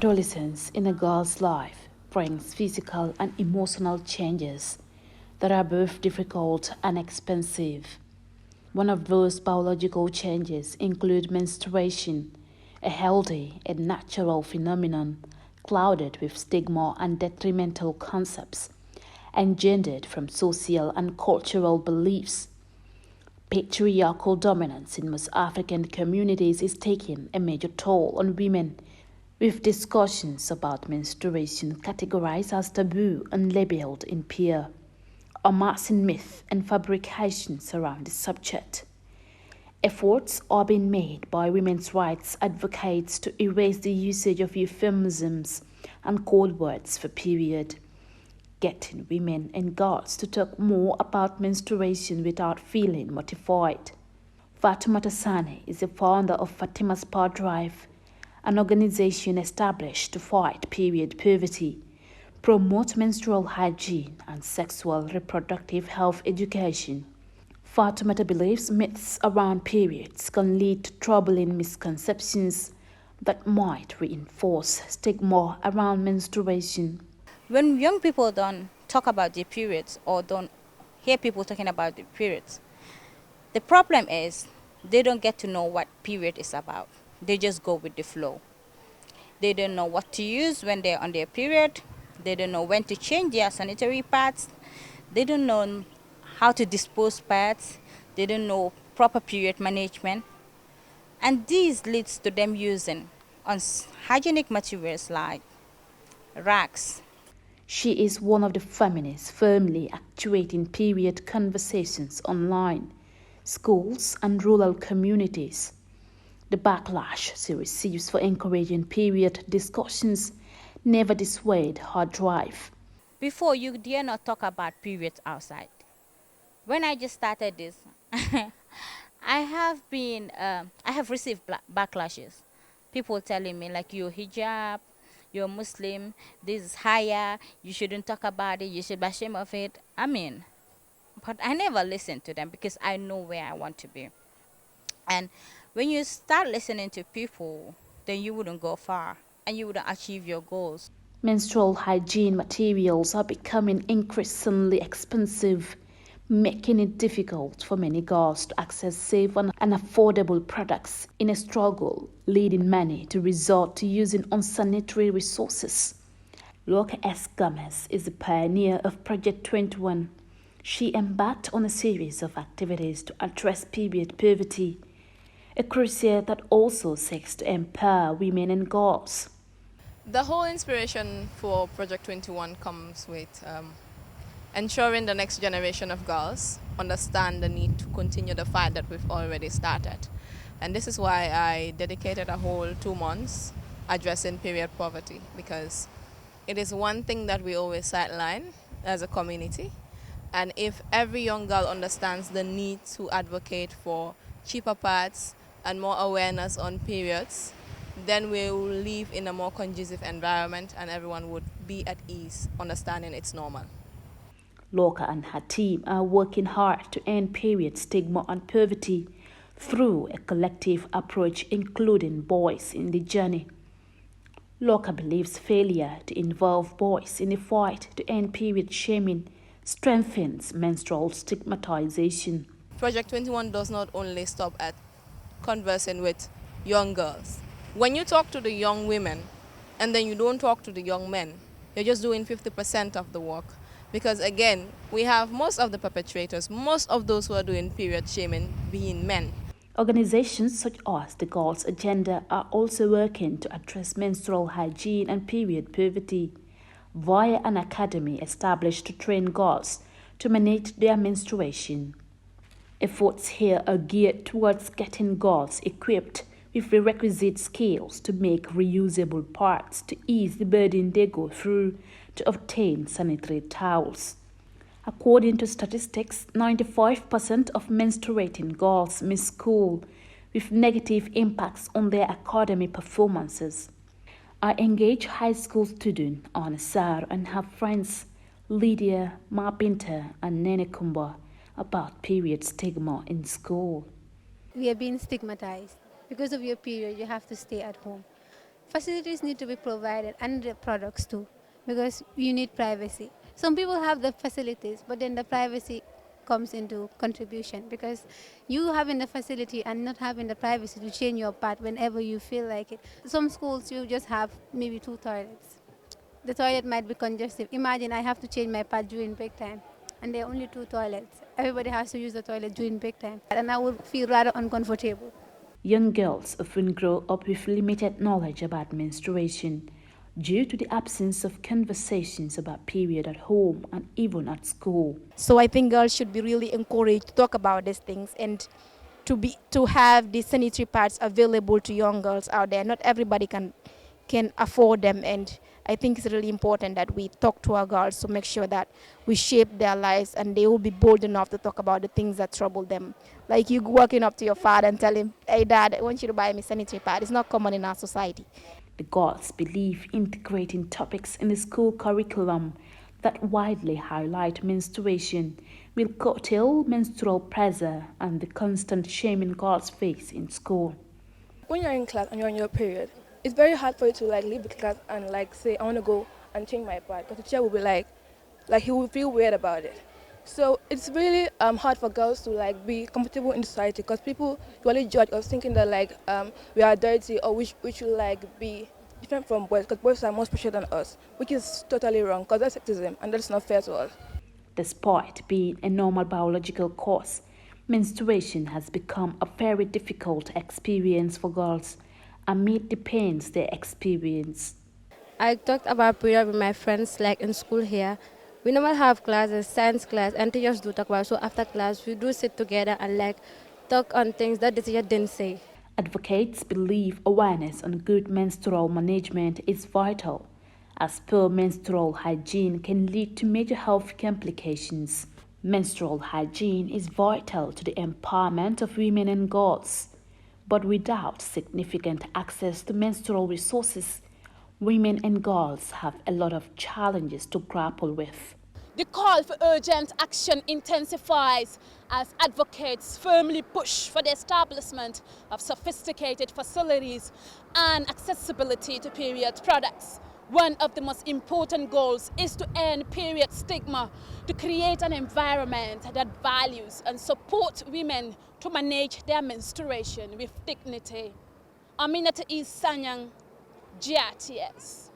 Adolescence in a girl's life brings physical and emotional changes that are both difficult and expensive. One of those biological changes include menstruation, a healthy and natural phenomenon clouded with stigma and detrimental concepts, engendered from social and cultural beliefs. Patriarchal dominance in most African communities is taking a major toll on women, with discussions about menstruation categorized as taboo and labeled impure, amassing myth and fabrications around the subject. Efforts are being made by women's rights advocates to erase the usage of euphemisms and code words for period, getting women and girls to talk more about menstruation without feeling mortified. Fatimata Sane is the founder of Fatima's Power Drive, an organization established to fight period poverty, promote menstrual hygiene, and sexual reproductive health education. Fatimata believes myths around periods can lead to troubling misconceptions that might reinforce stigma around menstruation. When young people don't talk about their periods or don't hear people talking about their periods, the problem is they don't get to know what period is about. They just go with the flow. They don't know what to use when they're on their period. They don't know when to change their sanitary pads. They don't know how to dispose pads. They don't know proper period management. And this leads to them using unhygienic materials like rags. She is one of the feminists firmly actuating period conversations online, schools, and rural communities. The backlash she receives for encouraging period discussions never dissuade her drive. Before, you dare not talk about periods outside. When I just started this, I have received backlashes. People telling me like you're hijab, you're Muslim, this is higher, you shouldn't talk about it, you should be ashamed of it. But I never listen to them because I know where I want to be. And when you start listening to people, then you wouldn't go far and you wouldn't achieve your goals. Menstrual hygiene materials are becoming increasingly expensive, making it difficult for many girls to access safe and affordable products in a struggle, leading many to resort to using unsanitary resources. Loka S. Gomez is the pioneer of Project 21. She embarked on a series of activities to address period poverty, a crusade that also seeks to empower women and girls. The whole inspiration for Project 21 comes with ensuring the next generation of girls understand the need to continue the fight that we've already started. And this is why I dedicated a whole 2 months addressing period poverty, because it is one thing that we always sideline as a community. And if every young girl understands the need to advocate for cheaper pads and more awareness on periods, then we will live in a more conducive environment and everyone would be at ease, understanding it's normal. Loka and her team are working hard to end period stigma and poverty through a collective approach including boys in the journey. Loka believes failure to involve boys in the fight to end period shaming strengthens menstrual stigmatization. Project 21 does not only stop at conversing with young girls. When you talk to the young women and then you don't talk to the young men, you're just doing 50% of the work. Because again, we have most of the perpetrators, most of those who are doing period shaming being men. Organizations such as the Girls' Agenda are also working to address menstrual hygiene and period poverty via an academy established to train girls to manage their menstruation. Efforts here are geared towards getting girls equipped with the requisite skills to make reusable parts to ease the burden they go through to obtain sanitary towels. According to statistics, 95% of menstruating girls miss school, with negative impacts on their academic performances. I engaged high school student Anasar and her friends Lydia, Mapinta, and Nene Kumba about period stigma in school. We are being stigmatized. Because of your period, you have to stay at home. Facilities need to be provided and the products too, because you need privacy. Some people have the facilities, but then the privacy comes into contribution, because you having the facility and not having the privacy to change your part whenever you feel like it. Some schools you just have maybe 2 toilets. The toilet might be congested. Imagine I have to change my pad during break time, and there are only 2 toilets. Everybody has to use the toilet during break time, and I would feel rather uncomfortable. Young girls often grow up with limited knowledge about menstruation due to the absence of conversations about period at home and even at school. So I think girls should be really encouraged to talk about these things and to have the sanitary pads available to young girls out there. Not everybody can afford them, and I think it's really important that we talk to our girls to make sure that we shape their lives and they will be bold enough to talk about the things that trouble them. Like you walking up to your father and tell him, "Hey dad, I want you to buy me sanitary pad." It's not common in our society. The girls believe integrating topics in the school curriculum that widely highlight menstruation will curtail menstrual pressure and the constant shaming girls face in school. When you're in class and you're on your period, it's very hard for you to like leave the class and like say I want to go and change my pad, because the teacher will be like he will feel weird about it. So it's really hard for girls to like be comfortable in society, because people usually judge us thinking that like we are dirty, or we should like be different from boys, because boys are more special than us, which is totally wrong, because that's sexism and that's not fair to us. Despite being a normal biological cause, menstruation has become a very difficult experience for girls amid the pains they experience. I talked about period with my friends like in school here. We normally have classes, science class, and teachers do talk about. So after class, we do sit together and like talk on things that the teacher didn't say. Advocates believe awareness on good menstrual management is vital, as poor menstrual hygiene can lead to major health complications. Menstrual hygiene is vital to the empowerment of women and girls, but without significant access to menstrual resources, women and girls have a lot of challenges to grapple with. The call for urgent action intensifies as advocates firmly push for the establishment of sophisticated facilities and accessibility to period products. One of the most important goals is to end period stigma, to create an environment that values and supports women to manage their menstruation with dignity. Aminata is Sanyang, GRTS.